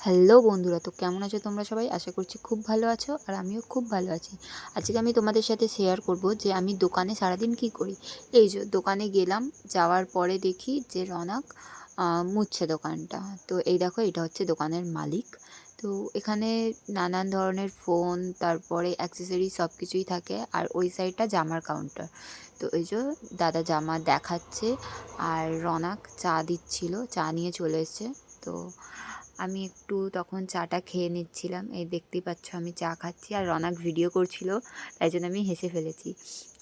Hello বন্ধুরা, তো কেমন আছো তোমরা সবাই? আশা করছি খুব ভালো আছো আর আমিও খুব ভালো আছি। আজকে আমি তোমাদের সাথে শেয়ার করব যে আমি দোকানে সারাদিন কি করি। এই যে দোকানে গেলাম, যাওয়ার পরে দেখি যে রনক মুছছে দোকানটা। তো এই দেখো, এটা হচ্ছে দোকানের মালিক। তো এখানে নানান ধরনের ফোন, তারপরে অ্যাক্সেসরিজ সব কিছুই থাকে। আর ওই সাইডটা জামার কাউন্টার। তো এই যে দাদা জামা দেখাচ্ছে আর রনক চা দিচ্ছিল, চা নিয়ে চলে এসছে। তো আমি একটু তখন চাটা খেয়ে নিচ্ছিলাম। এই দেখতেই পাচ্ছ আমি চা খাচ্ছি আর রনক ভিডিও করছিল, তাই জন্য আমি হেসে ফেলেছি।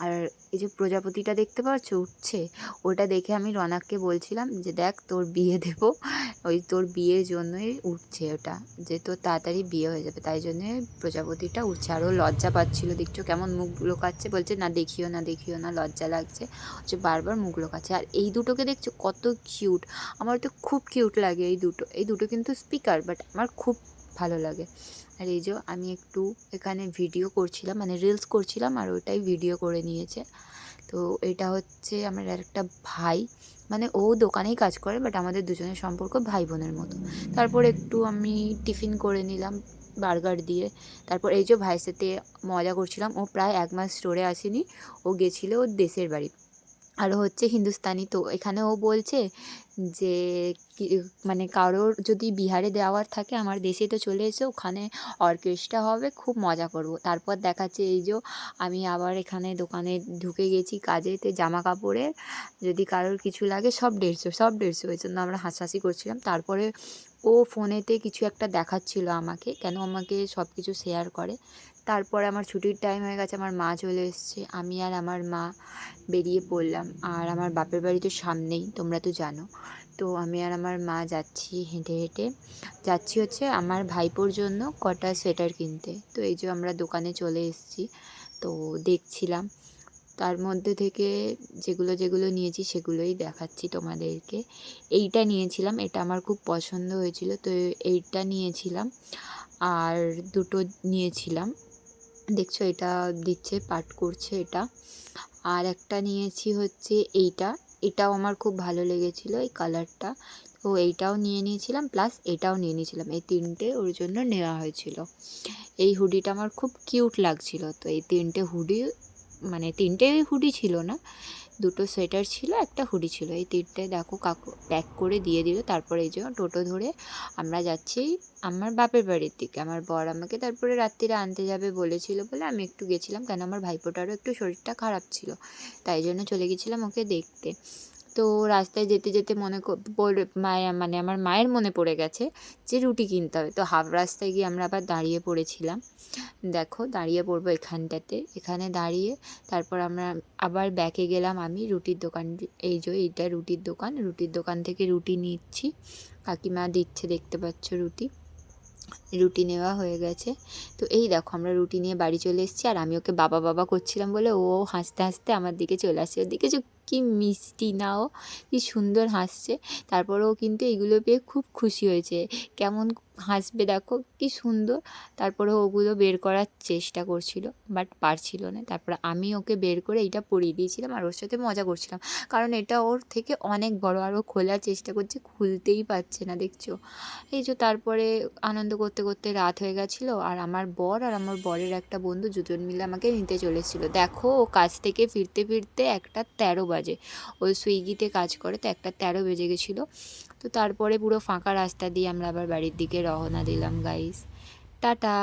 আর এই যে প্রজাপতিটা দেখতে পাচ্ছ উঠছে, ওটা দেখে আমি রনককে বলছিলাম যে দেখ তোর বিয়ে দেবো, ওই তোর বিয়ের জন্যই উঠছে ওটা, যে তোর তাড়াতাড়ি বিয়ে হয়ে যাবে, তাই জন্যে প্রজাপতিটা উঠছে। আর ও লজ্জা পাচ্ছিল, দেখছো কেমন মুখ লোকাচ্ছে, বলছে না দেখিও না দেখিও না, লজ্জা লাগছে, হচ্ছে বারবার মুখ লোকাচ্ছে। আর এই দুটোকে দেখছো কত কিউট, আমার তো খুব কিউট লাগে এই দুটো কিন্তু স্পিকার, বাট আমার খুব ভালো লাগে। আর এই যে আমি একটু এখানে ভিডিও করছিলাম, মানে রিলস করছিলাম, আর ওটাই ভিডিও করে নিয়েছে। তো এটা হচ্ছে আমার একটা ভাই, মানে ও দোকানেই কাজ করে, বাট আমাদের দুজনের সম্পর্ক ভাই বোনের মতো। তারপর একটু আমি টিফিন করে নিলাম বার্গার দিয়ে। তারপর এই যে ভাইয়ের সাথে মজা করছিলাম, ও প্রায় 1 মাস স্টোরে আসেনি, ও গেছিলো ওর দেশের বাড়ি। আর হচ্ছে হিন্দুস্তানি। তো এখানে ও বলছে যে মানে কারোর যদি বিহারে দেওয়ার থাকে আমার দেশে তো চলে এসো, ওখানে অর্কেস্ট্রা হবে, খুব মজা করব। তারপর দেখাচ্ছে এই যে আমি আবার এখানে দোকানে ঢুকে গেছি কাজেতে, জামা কাপড়ের যদি কারোর কিছু লাগে সব 150 সব 150, ওই জন্য আমরা হাসাহাসি করছিলাম। তারপরে ও ফোনেতে কিছু একটা দেখাচ্ছিল আমাকে, কেন আমাকে সব কিছু শেয়ার করে। তারপরে আমার ছুটির টাইম হয়ে গেছে, আমার মা চলে এসছে, আমি আর আমার মা বেরিয়ে পড়লাম। আর আমার বাপের বাড়ি তো সামনেই, তোমরা তো জানো। তো আমি আর আমার মা যাচ্ছি হেঁটে হেঁটে, যাচ্ছি হচ্ছে আমার ভাইপোর জন্য কটা সোয়েটার কিনতে। তো এই যে আমরা দোকানে চলে এসেছি, তো দেখছিলাম, তার মধ্যে থেকে যেগুলো যেগুলো নিয়েছি সেগুলোই দেখাচ্ছি তোমাদেরকে। এইটা নিয়েছিলাম, এটা আমার খুব পছন্দ হয়েছিল, তো এইটা নিয়েছিলাম। আর দুটো নিয়েছিলাম, দেখছো এটা দিচ্ছে, পাঠ করছে এটা। আর একটা নিয়েছি হচ্ছে এইটা, এটাও আমার খুব ভালো লেগেছিলো এই কালারটা, তো এইটাও নিয়ে নিয়েছিলাম, প্লাস এটাও নিয়ে নিয়েছিলাম। এই তিনটে ওর জন্য নেওয়া হয়েছিল। এই হুডিটা আমার খুব কিউট লাগছিল, তো এই তিনটে হুডি, মানে তিনটে হুডি ছিল না, দুটো সোয়েটার ছিল, একটা হুডি ছিল, এই তিনটে দেখো কাকু প্যাক করে দিয়ে দিল। তারপরে এই যে টোটো ধরে আমরা যাচ্ছি আমার বাপের বাড়ির দিকে। আমার বর আমাকে তারপরে রাত্রিরে আনতে যাবে বলেছিল বলে আমি একটু গেছিলাম, কেন আমার ভাইপোটারও একটু শরীরটা খারাপ ছিল, তাই জন্য চলে গেছিলাম ওকে দেখতে। তো রাস্তায় যেতে যেতে পড়ে মানে আমার মায়ের মনে পড়ে গেছে যে রুটি কিনতে হবে। তো হাফ রাস্তায় গিয়ে আমরা আবার দাঁড়িয়ে পড়েছিলাম, দেখো দাঁড়িয়ে পড়বো এখানটাতে, এখানে দাঁড়িয়ে তারপর আমরা আবার ব্যাকে গেলাম। আমি রুটির দোকান, এই যে এইটা রুটির দোকান, রুটির দোকান থেকে রুটি নিচ্ছি, কাকিমা দিচ্ছে, দেখতে পাচ্ছ রুটি, রুটি নেওয়া হয়ে গেছে। তো এই দেখো আমরা রুটি নিয়ে বাড়ি চলে এসেছি, আর আমি ওকে বাবা বাবা করছিলাম বলে ও হাসতে হাসতে আমার দিকে চলে আসছে। ওর দিকে যে কি মিষ্টি না, ও কি সুন্দর হাসছে। তারপরে ও কিন্তু এগুলো পেয়ে খুব খুশি হয়েছে, কেমন হাসবে দেখো কি সুন্দর। তারপরে ওগুলো বের করার চেষ্টা করছিল, বাট পারছিল না। তারপরে আমি ওকে বের করে এইটা পরিয়ে দিয়েছিলাম আর ওর সাথে মজা করছিলাম, কারণ এটা ওর থেকে অনেক বড়, আর ও খোলার চেষ্টা করছে, খুলতেই পারছে না, দেখছো। এই যে তারপরে আনন্দ করতে করতে রাত হয়ে গেছিলো, আর আমার বর আর আমার বরের একটা বন্ধু দুজন মিলে আমাকে নিতে চলেছিলো। দেখো ও কাজ থেকে ফিরতে ফিরতে 1:13 বাজে, ও সুইগিতে কাজ করে, তো 1:13 বেজে গেছিলো। তো তারপরে পুরো ফাঁকা রাস্তা দিয়ে আমরা আবার বাড়ির দিকে রওনা দিলাম গাইস। টাটা।